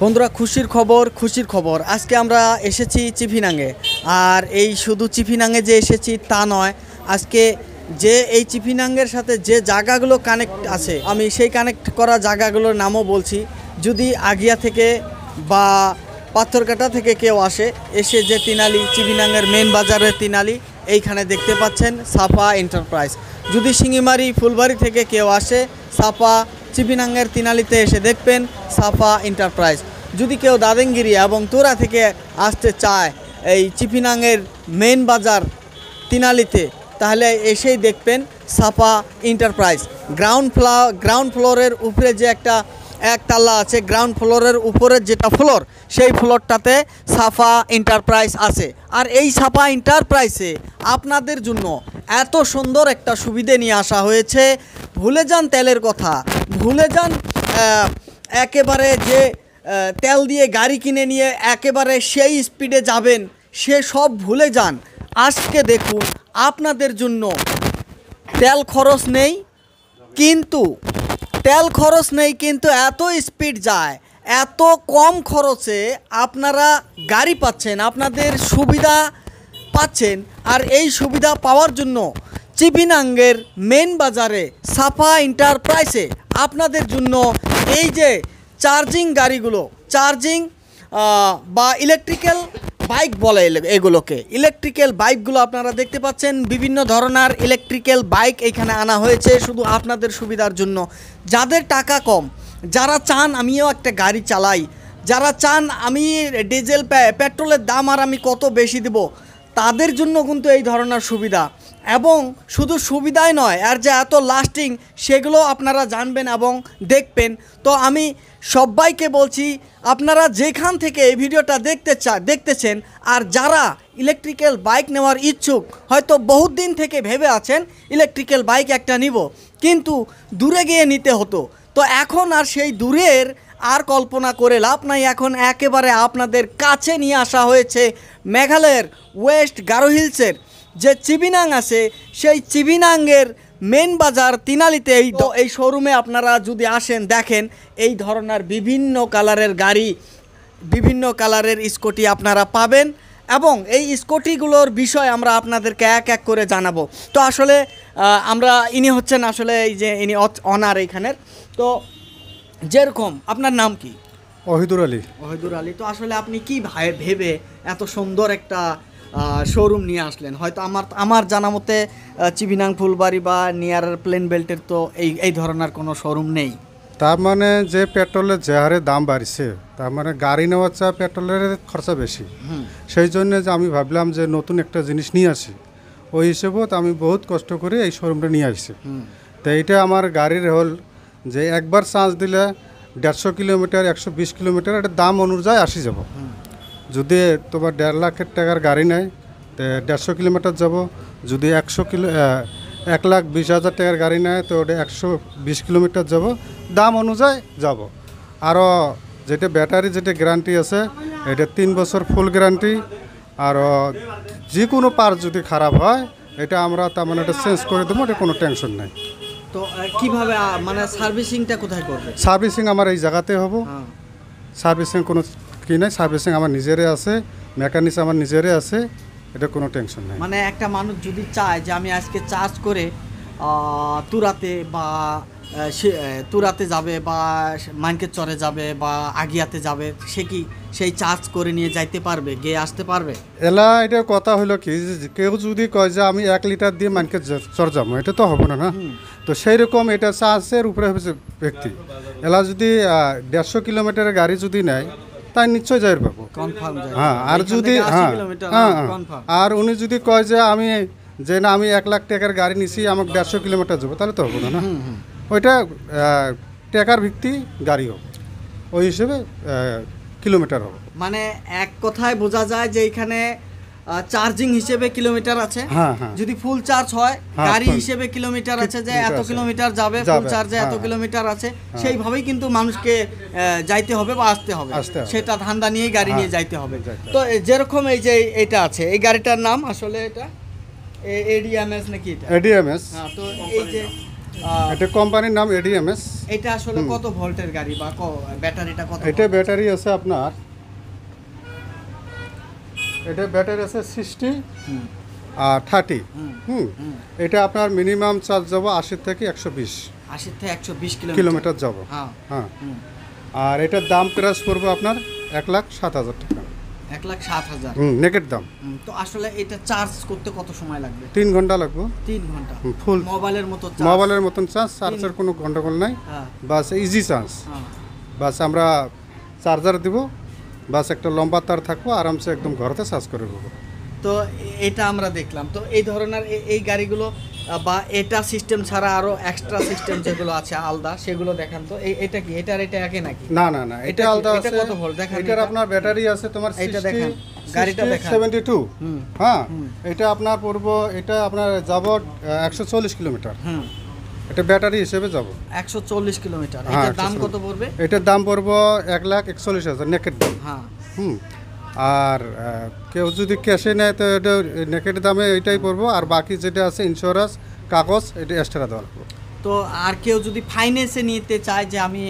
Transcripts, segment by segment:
বন্ধুরা খুশির খবর আজকে আমরা এসেছি চিফিনাঙ্গে। আর এই শুধু চিফিনাঙ্গে যে এসেছি তা নয়, আজকে যে এই চিফিনাঙ্গের সাথে যে জায়গাগুলো কানেক্ট আছে আমি সেই কানেক্ট করা জায়গাগুলোর নামও বলছি। যদি আগিয়া থেকে বা পাথরকাটা থেকে কেউ এসে যে তিনালি চিফিনাঙ্গের মেন বাজারের তিনালি এইখানে দেখতে পাচ্ছেন সাফা এন্টারপ্রাইজ। যদি শিঙিমারি ফুলবাড়ি থেকে কেউ সাফা চিফিনাঙ্গের তিনালিতে এসে দেখবেন সাফা এন্টারপ্রাইজ। যদি কেউ দাদেঙ্গিরি এবং তোরা থেকে আসতে চায় এই চিফিনাঙ্গের মেন বাজার তিনালিতে, তাহলে এসেই দেখবেন সাফা এন্টারপ্রাইজ। গ্রাউন্ড ফ্লোরের উপরে যে একতলা আছে, গ্রাউন্ড ফ্লোরের উপরের যেটা ফ্লোর সেই ফ্লোরটাতে সাফা এন্টারপ্রাইজ আছে। আর এই সাফা এন্টারপ্রাইজে আপনাদের জন্য এত সুন্দর একটা সুবিধে নিয়ে আসা হয়েছে। ভুলে যান তেলের কথা, ভুলে যান একেবারে যে তেল দিয়ে গাড়ি কিনে নিয়ে একেবারে সেই স্পিডে যাবেন, সে সব ভুলে যান। আজকে দেখুন আপনাদের জন্য তেল খরচ নেই, কিন্তু এত স্পিড যায়, এত কম খরচে আপনারা গাড়ি পাচ্ছেন, আপনাদের সুবিধা পাচ্ছেন। আর এই সুবিধা পাওয়ার জন্য চিফিনাঙ্গের মেন বাজারে সাফা এন্টারপ্রাইজে আপনাদের জন্য এই যে চার্জিং গাড়িগুলো, বা ইলেকট্রিক্যাল বাইক বলে এগুলোকে, ইলেকট্রিক্যাল বাইকগুলো আপনারা দেখতে পাচ্ছেন। বিভিন্ন ধরনের ইলেকট্রিক্যাল বাইক এখানে আনা হয়েছে শুধু আপনাদের সুবিধার জন্য। যাদের টাকা কম, যারা চান আমিও একটা গাড়ি চালাই, যারা চান আমি ডিজেল পেট্রোলের দাম আর আমি কত বেশি দেব, তাদের জন্য কিন্তু এই ধরনের সুবিধা। এবং শুধু সুবিধাই নয়, আর যে এত লাস্টিং সেগুলো আপনারা জানবেন এবং দেখবেন। তো আমি সবাইকে বলছি, আপনারা যেখান থেকে এই ভিডিওটা দেখতেছেন আর যারা ইলেকট্রিক্যাল বাইক নেওয়ার ইচ্ছুক, হয়তো বহুত দিন থেকে ভেবে আছেন ইলেকট্রিক্যাল বাইক একটা নিব, কিন্তু দূরে গিয়ে নিতে হতো, তো এখন আর সেই দূরের আর কল্পনা করে লাভ নাই। এখন একেবারে আপনাদের কাছে নিয়ে আসা হয়েছে মেঘালয়ের ওয়েস্ট গারো হিলসের যে চিফিনাং আছে, সেই চিফিনাঙ্গের মেন বাজার তিনালিতে এই শোরুমে আপনারা যদি আসেন, দেখেন এই ধরনের বিভিন্ন কালারের গাড়ি, বিভিন্ন কালারের স্কুটি আপনারা পাবেন। এবং এই স্কুটিগুলোর বিষয় আমরা আপনাদেরকে এক এক করে জানাবো। তো আসলে আমরা ইনি হচ্ছেন আসলে এই যে ইনি অনার এইখানের। তো যেরকম আপনার নাম কি? ওহিদুর আলী। তো আসলে আপনি কি ভেবে এত সুন্দর একটা শোরুম নিয়ে আসলেন? হয়তো আমার জানা মতে চিফিনাং ফুলবাড়ি বা নিয়ার প্লেন বেল্টের তো এই ধরনের কোনো শোরুম নেই। তার মানে যে পেট্রোলের যে হারে দাম বাড়ছে, তার মানে গাড়ি নেওয়ার চা পেট্রোলের খরচা বেশি। সেই জন্য যে আমি ভাবলাম যে নতুন একটা জিনিস নিয়ে আসি, ওই হিসেবেও আমি বহুত কষ্ট করে এই শোরুমটা নিয়ে আসছি। তো এইটা আমার গাড়ির হল যে একবার চার্জ দিলে 150 কিলোমিটার 120 কিলোমিটার একটা দাম অনুযায়ী আসি যাব। যদি তোমার 1.5 লাখ টাকার গাড়ি নেয় তো 150 কিলোমিটার যাব। যদি 1,20,000 টাকার গাড়ি নেয় তো ওটা 120 কিলোমিটার যাব, দাম অনুযায়ী যাব। আরও যেটা ব্যাটারি যেটা গ্যারান্টি আছে, এটা 3 বছর ফুল গ্যারান্টি। আর যে কোনো পার্ট যদি খারাপ হয় এটা আমরা তার মানে এটা চেঞ্জ করে দেবো, এটা কোনো টেনশন নেই। তো কিভাবে মানে সার্ভিসিংটা কোথায় করবে? সার্ভিসিং আমার এই জায়গাতে হবো। সার্ভিসিং কোনো কি নাই, সার্ভিসিং আমার নিজেরই আছে, মেকানিক্স আমার নিজেরই আছে, এটা কোনো টেনশন নেই। মানে একটা মানুষ যদি চায় যে আমি আজকে চার্জ করে তুরাতে যাবে বা মাইনকের চরে যাবে বা আগিয়াতে যাবে, সে কি সেই চার্জ করে নিয়ে যাইতে পারবে, গিয়ে আসতে পারবে? এটার কথা হলো কি, কেউ যদি কয় যে আমি 1 লিটার দিয়ে মাইনকের চর যাবো, এটা তো হবে না। তো সেই রকম এটা চার্জের উপরে হচ্ছে ব্যক্তি। যদি 150 কিলোমিটারের গাড়ি যদি নেয় তাই নিশ্চয় যাই পাবো। হ্যাঁ, আর যদি আর উনি যদি কয় যে আমি 1 লাখ টাকার গাড়ি নিছি, আমাকে 150 কিলোমিটার যাবো, তাহলে তো হবে না। ওইটা টাকার ভিত্তি গাড়ি হোক, ওই হিসেবে কিলোমিটার হবে। মানে এক কথায় বোঝা যায় যে এখানে চার্জিং হিসেবে কিলোমিটার আছে। যদি ফুল চার্জ হয় গাড়ি হিসেবে কিলোমিটার আছে, যে এত কিলোমিটার যাবে, ফুল চার্জে এত কিলোমিটার আছে। সেইভাবেই কিন্তু মানুষকে যাইতে হবে বা আসতে হবে, সেটা ধান্দা নিয়েই গাড়ি নিয়ে যাইতে হবে। তো যেরকম এই যে এটা আছে, এই গাড়িটার নাম আসলে এটা এডিএমএস নাকি? এটা এডিএমএস। তো এই যে এটা কোম্পানির নাম এডিএমএস। এটা আসলে কত ভোল্টের গাড়ি বা ব্যাটারিটা কত? এটা ব্যাটারি আছে আপনার, এটা ব্যাটারি আছে 60 আর 30। এটা আপনার মিনিমাম চার্জ যাব 80 থেকে 120, 80 থেকে 120 কিলোমিটার যাব। হ্যাঁ। হ্যাঁ। আর এটার দাম প্রাইস পড়বে আপনার 1,07,000 টাকা। 1,07,000 নেকেট দাম। তো আসলে এটা চার্জ করতে কত সময় লাগবে? 3 ঘন্টা লাগবে। 3 ঘন্টা ফুল মোবাইলের মতো মোবাইলের মতন চার্জ, চার্জের কোনো গন্ডগোল নাই। হ্যাঁ। বাস ইজি চার্জ। হ্যাঁ। বাস আমরা চার্জার দিব, বাস একটা লম্বা তার থাকবো, আরামসে একদম ঘরতে চার্জ করে দেবো। তো এটা আমরা দেখলাম। তো এই ধরনের এই গাড়িগুলো বা এটা সিস্টেম ছাড়া আরো এক্সট্রা সিস্টেম যেগুলো আছে আলাদা, সেগুলো দেখান তো। এটা কি এটা একই নাকি? না না না, এটা আলাদা আছে। কত ভোল্ট দেখান? এটার আপনার ব্যাটারি আছে তোমার এটা দেখান, গাড়িটা দেখান। 72। হ্যাঁ, এটা আপনার পড়বো, এটা আপনার যাব 140 কিলোমিটার। এটা ব্যাটারি হিসেবে যাব 140 কিলোমিটার। হ্যাঁ, এটার দাম কত পড়বে? এটার দাম পড়বো 1,41,000 নেকেট দাম। হ্যাঁ। আর কেউ যদি ক্যাশে নেয় তো এটা নেকেট দামে এটাই পড়বো, আর বাকি যেটা আছে ইন্স্যুরেন্স কাগজ এটা এক্সট্রা দেওয়া লাগবে। তো আর কেউ যদি ফাইন্যান্সে নিতে চায় যে আমি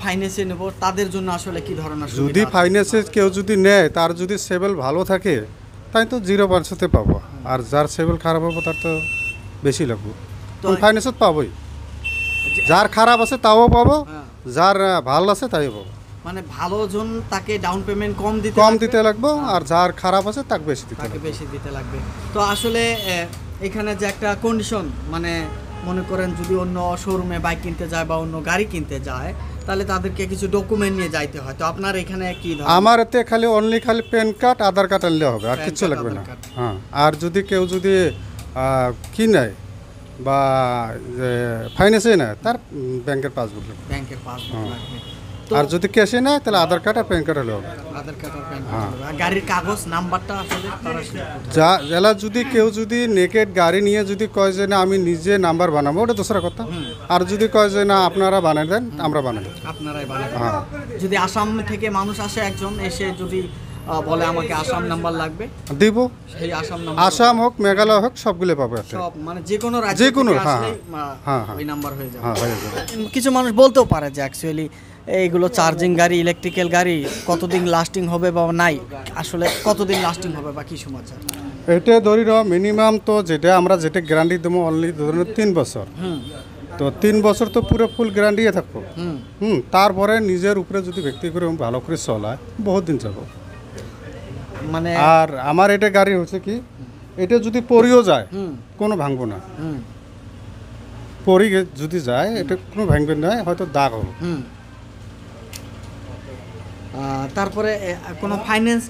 ফাইন্যান্সে নেব, তাদের জন্য আসলে কি ধরনের সুবিধা? যদি ফাইন্যান্সে কেউ যদি নেয়, তার যদি সেভেল ভালো থাকে তাই তো 0% পাবো, আর যার সেভেল খারাপ হবে তার তো বেশি লাগবে। তো ফাইন্যান্সত পাবোই, যার খারাপ আছে তাও পাবো, যার ভালো আছে তাই পাবো। মানে ভালো জন তাকে ডাউন পেমেন্ট কম দিতে লাগবে, আর যার খারাপ আছে তাকে বেশি দিতে লাগবে। তো আসলে এখানে যে একটা কন্ডিশন, মানে মনে করেন যদি অন্য শোরুমে বাইক কিনতে যায় বা অন্য গাড়ি কিনতে যায়, তাহলে তাদেরকে কিছু ডকুমেন্ট নিয়ে যাইতে হয়। তো আপনার এখানে কি ধরনের? আমার এতে খালি প্যান কার্ড, আধার কার্ড আনলে হবে, আর কিছু লাগবে না। হ্যাঁ, আর যদি কেউ যদি কি নেয় বা ফাইন্যান্সে নেয়, তার ব্যাংকের পাসবুক লাগবে। আর যদি ক্যাশে নেয় তাহলে আধার কার্ড আর প্যান কার্ড হলে হবে। আধার কার্ড আর প্যান কার্ড হবে। আর গাড়ির কাগজ নাম্বারটা আসলে যারা যদি কেউ যদি নেকেট গাড়ি নিয়ে যদি কয় যে না আমি নিজে নাম্বার বানাবো, ওটা দোসরা কথা। আর যদি কয় যে না আপনারা বানিয়ে দেন, আমরা বানিয়ে দেব। আপনারাই বানাবেন। হ্যাঁ। যদি আসাম থেকে মানুষ আসে, একজন এসে যদি বলে আমাকে আসাম নাম্বার লাগবে, দিব। সেই আসাম নাম্বার, আসাম হোক মেঘালয় হোক সবগুলো পাবে, সব মানে যে কোনো রাজ্য যে কোনো। হ্যাঁ, ওই নাম্বার হয়ে যাবে। হ্যাঁ। কিছু মানুষ বলতেও পারে যে অ্যাকচুয়ালি এইগুলো চার্জিং গাড়ি, ইলেকট্রিক্যাল গাড়ি কতদিন লাস্টিং হবে বা নাই, আসলে কতদিন লাস্টিং হবে বা কি সমাচার? এটা ধরি নাও মিনিমাম তো যেটা গ্যারান্টি দেবো অনলি ধরুন 3 বছর। তো 3 বছর তো পুরো ফুল গ্যারান্টি থাকবো। তারপরে নিজের উপরে যদি ব্যক্তি করে ভালো করে চলায়, বহুত দিন যাবো। মানে আর আমার এটা গাড়ি হচ্ছে কি, এটা যদি পরিও যায় কোনো ভাঙবো না। পরি যদি যায় এটা কোনো ভাঙবে না, হয়তো দাগ হবে। তারপরে কোনো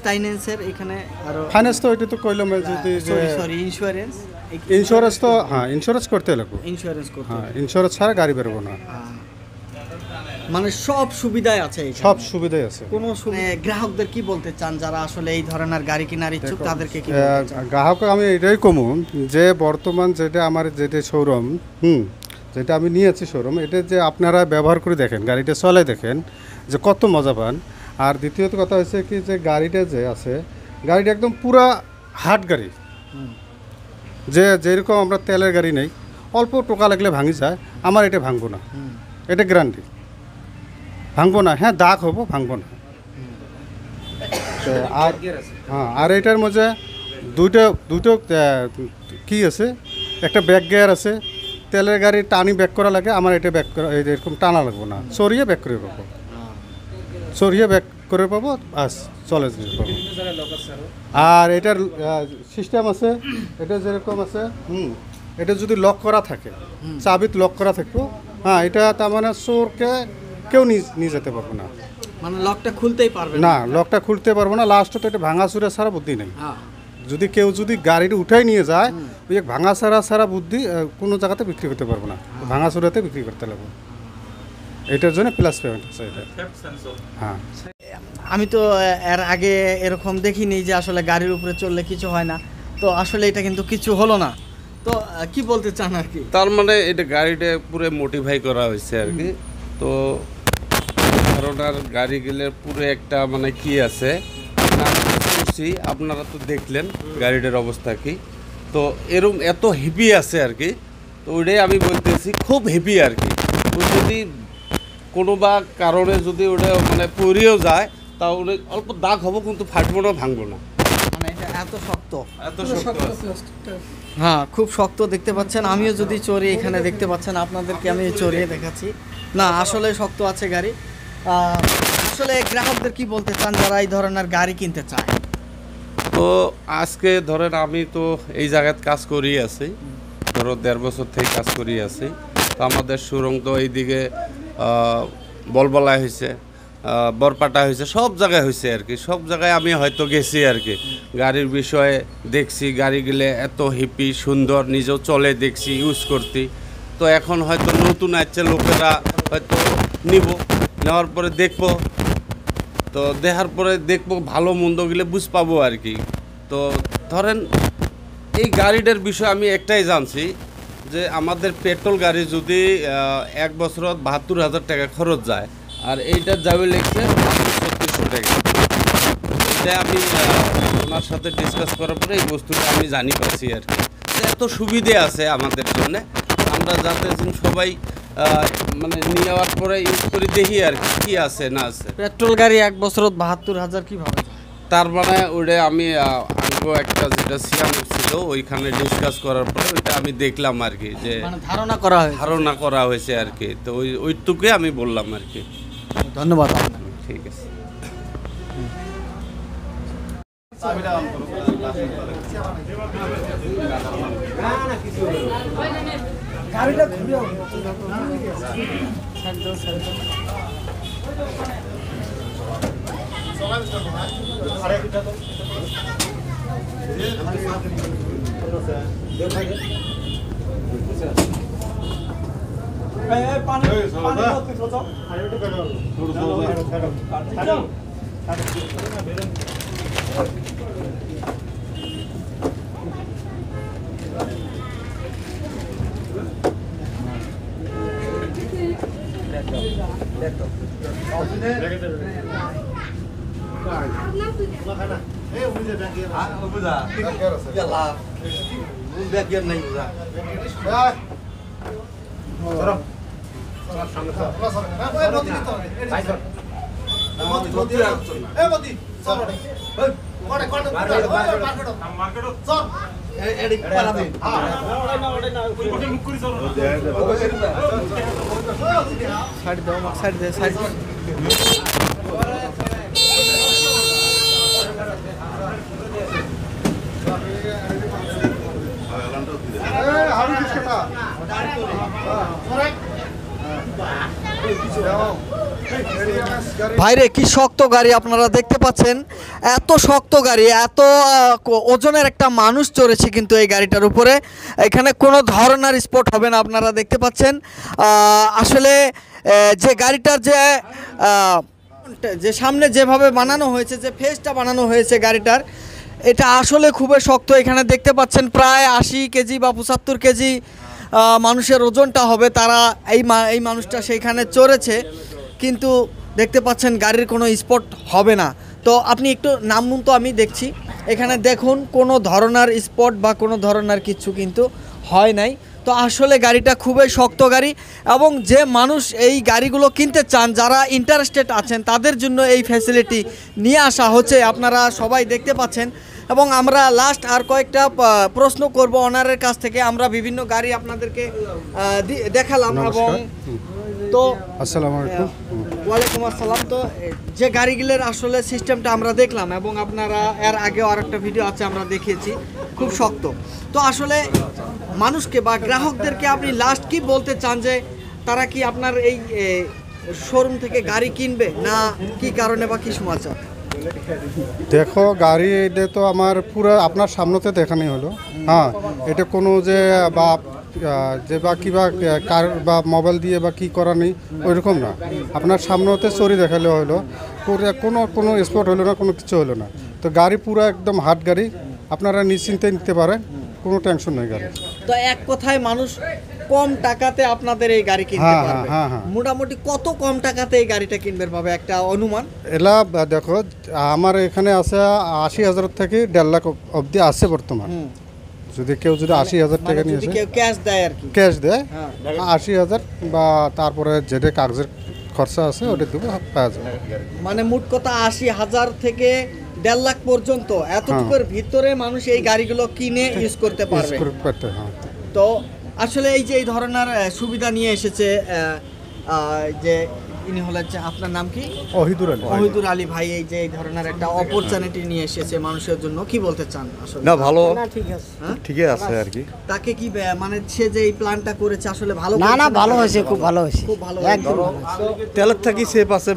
টাইন্যান্সের এখানে আরো ফাইন্যান্স তো ওইটা তো কইলাম, যদি সরি ইন্স্যুরেন্স তো হ্যাঁ ইন্স্যুরেন্স করতে লাগবে। হ্যাঁ, ইন্স্যুরেন্স ছাড়া গাড়ি বেরোবো না। মানে সব সুবিধাই আছে, সব সুবিধাই আছে। কোনো গ্রাহকদের কি বলতে চান যারা আসলে এই ধরনের গাড়ি কেনার ইচ্ছুক, তাদেরকে কি গ্রাহক আমি এটাই কমু যে বর্তমান যেটা আমার যেটা শোরুম, যেটা আমি নিয়েছি শোরুম, এটা যে আপনারা ব্যবহার করে দেখেন, গাড়িটা চলে দেখেন যে কত মজা পান। আর দ্বিতীয়ত কথা হচ্ছে কি যে গাড়িটা যে আছে, গাড়িটা একদম পুরা হার্ড গাড়ি, যেরকম আমরা তেলের গাড়ি নেই, অল্প টোকা লাগলে ভাঙি যায়, আমার এটা ভাঙবো না, এটা গ্যারান্টি। ভাঙবো না, হ্যাঁ দাগ হবো, ভাঙবো না। আর হ্যাঁ, আর এটার মধ্যে দুটো কি আছে, একটা ব্যাক গিয়ার আছে। তেলের গাড়ি টানি ব্যাক করা লাগে, আমার এটা ব্যাক করা এরকম টানা লাগবো না, সরিয়ে ব্যাক করে পাবো, সরিয়ে ব্যাক করে পাবো, বাস চলে যেতে পাবো। আর এটার সিস্টেম আছে, এটা যেরকম আছে, এটা যদি লক করা থাকে, চাবিত লক করা থাকবো, হ্যাঁ, এটা তার মানে চোরকে কেউ নিয়ে যেতে পারবে না, মানে লকটা খুলতেই পারবে না, লকটা খুলতে পারবো না। লাস্টে তো এটা ভাঙা চুরে ছাড়া বুদ্ধি নেই। যদি কেউ যদি গাড়িটা উঠাই নিয়ে যায়, ওই ভাঙা ছাড়া বুদ্ধি কোনো জায়গাতে বিক্রি করতে পারবো না, ভাঙা চুরাতে বিক্রি করতে লাগবে। এটার জন্য প্লাস পেমেন্ট আছে এটা। হ্যাঁ, আমি তো এর আগে এরকম দেখিনি যে আসলে গাড়ির উপরে চললে কিছু হয় না, তো আসলে এটা কিন্তু কিছু হলো না। তো কি বলতে চান আর কি? তার মানে এটা গাড়িটা পুরো মোটিফাই করা হয়েছে আর কি। তো ধরনের গাড়ি গেলে পুরো একটা মানে কি আছে, আপনারা তো দেখলেন গাড়িটার অবস্থা কি, তো এরকম এত হেভি আছে আর কি। তো তো ওইটাই আমি বলতেছি খুব হেভি আর কি। তো যদি কোনো বা কারণে যদি ওটা মানে পড়েও যায় তাহলে অল্প দাগ হবো, কিন্তু ফাটবো না, ভাঙবো না। মানে এটা এত শক্ত, এত শক্ত আছে। হ্যাঁ খুব শক্ত দেখতে পাচ্ছেন। আমিও যদি চড়ি, এখানে দেখতে পাচ্ছেন, আপনাদেরকে আমি চড়িয়ে দেখাচ্ছি। না আসলে শক্ত আছে গাড়ি। আসলে গ্রাহকদের কি বলতে চান যারা এই ধরনের গাড়ি কিনতে চায়? তো আজকে ধরেন আমি তো এই জায়গায় কাজ করি আছি, ধরো 1.5 বছর থেকে কাজ করি আছি। তো আমাদের সুরং তো এইদিকে বলবলায় হয়েছে, বরপাটা হয়েছে, সব জায়গায় হয়েছে আর কি। সব জায়গায় আমি হয়তো গেছি আর কি, গাড়ির বিষয়ে দেখছি, গাড়িগুলো এত হিপি সুন্দর, নিজেও চলে দেখছি, ইউজ করতে। তো এখন হয়তো নতুন আসছে, লোকেরা হয়তো নেওয়ার পরে দেখবো, তো দেখার পরে দেখবো ভালো মন্দগুলো বুঝ পাবো আর কি। তো ধরেন এই গাড়িটার বিষয়ে আমি একটাই জানছি যে আমাদের পেট্রোল গাড়ি যদি 1 বছরত 72,000 টাকা খরচ যায়, আর এইটার যাবে লেগছে 3600 টাকা। এটা আমি ওনার সাথে ডিসকাস করার পরে এই বস্তুটা আমি জানি পাচ্ছি আর কি, যে এত সুবিধে আছে আমাদের জন্য। আমরা যাতে সবাই মানে নেওয়ার পরে ইউজ করে দেখি আর কি আছে না আছে। পেট্রোল গাড়ি 1 বছরত 72,000 কিভাবে যায়? তার মানে ওটা আমি আঙ্গো একটা যেটা সিয়াম ছিল ওইখানে ডিসকাস করার পরে ওইটা আমি দেখলাম আর কি, যে মানে ধারণা করা হয়। ধারণা করা হয়েছে আর কি। তো ওইটুকুই আমি বললাম আর কি। ধন্যবাদ আপনাকে। ঠিক আছে। গাড়িটা ঘুরেও সাইড দাও, সাইড দে, সাইড। ভাইরে কি শক্ত গাড়ি আপনারা দেখতে পাচ্ছেন, এত শক্ত গাড়ি, এত ওজনের একটা মানুষ চড়েছে কিন্তু এই গাড়িটার উপরে। এখানে কোনো ধরনের স্পট হবে না, আপনারা দেখতে পাচ্ছেন। আসলে যে গাড়িটার যে সামনে যেভাবে বানানো হয়েছে, যে ফেসটা বানানো হয়েছে গাড়িটার, এটা আসলে খুবই শক্ত। এখানে দেখতে পাচ্ছেন প্রায় 80 কেজি বা 75 কেজি মানুষের ওজনটা হবে। তারা এই মানুষটা সেইখানে চড়েছে, কিন্তু দেখতে পাচ্ছেন গাড়ির কোনো স্পট হবে না। তো আপনি একটু নামুন, তো আমি দেখছি। এখানে দেখুন কোনো ধরনের স্পট বা কোনো ধরনের কিছু কিন্তু হয় নাই। তো আসলে গাড়িটা খুবই শক্ত গাড়ি, এবং যে মানুষ এই গাড়িগুলো কিনতে চান, যারা ইন্টারেস্টেড আছেন, তাদের জন্য এই ফ্যাসিলিটি নিয়ে আসা হচ্ছে, আপনারা সবাই দেখতে পাচ্ছেন। এবং আমরা লাস্ট আর কয়েকটা প্রশ্ন করব ওনারের কাছ থেকে। আমরা বিভিন্ন গাড়ি আপনাদেরকে দেখালাম, এবং তো আসসালামু আলাইকুম। ওয়ালাইকুম আসসালাম। তো যে গাড়িগুলোর আসলে সিস্টেমটা আমরা দেখলাম, এবং আপনারা এর আগেও আরেকটা ভিডিও আছে আমরা দেখিয়েছি, খুব শক্ত। তো আসলে মানুষকে বা গ্রাহকদেরকে আপনি লাস্ট কি বলতে চান, যে তারা কি আপনার এই শোরুম থেকে গাড়ি কিনবে, না কি কারণে বা কি সমাচার? দেখো গাড়ি এটা তো আমার পুরো আপনার সামনেতে দেখানি হলো। হ্যাঁ, এটা কোনো যে বা কিবা কার বা মোবাইল দিয়ে বা কি করা নেই ওইরকম না, আপনার সামনেতে চুরি দেখালে হলো, কোনো স্পট হলো না, কোনো কিছু হলো না। তো গাড়ি পুরো একদম হাট গাড়ি, আপনারা নিশ্চিন্তে নিতে পারেন, কোনো টেনশন নেই গাড়ি। তো এক কথায় মানুষ কম টাকাতে আপনাদের এই গাড়ি কিনতে পারবে। মোটামুটি কত কম টাকাতে এই গাড়িটা কিনবে পাবে একটা অনুমান? এলা দেখো আমার এখানে আছে 80,000 থেকে 1.5 লাখ অবধি আছে বর্তমান। যদি কেউ যদি 80,000 টাকা মানে নিয়ে যদি আসে কেউ ক্যাশ দেয় আর কি। ক্যাশ দেয় হ্যাঁ 80,000 বা তারপরে যেটা কাগজের খরচা আছে ওটা দেবো পাওয়া যাবে। মানে মোট কথা 80,000 থেকে 1.5 লাখ পর্যন্ত এতটুকুর ভিতরে মানুষ এই গাড়িগুলো কিনে ইউজ করতে পারবে। ইউজ করতে হ্যাঁ। তো আসলে এই যে এই ধরনের সুবিধা নিয়ে এসেছে যে ইনি হলেন যে, আপনার নাম কি? অহিদুর আলী। ওহিদুর আলী ভাই, এই যে এই ধরনের একটা অপরচুনিটি নিয়ে এসেছে মানুষের জন্য, কি বলতে চান আসলে? না ভালো, হ্যাঁ? ঠিকই আছে আর কি। তাকে কি মানে সে যে এই প্ল্যানটা করেছে আসলে ভালো না না করেছে ভালো খারাপ? হয়েছে, খুব ভালো হয়েছে, খুব ভালো একদম হয়েছে। তেলের থাকি সেফ আছে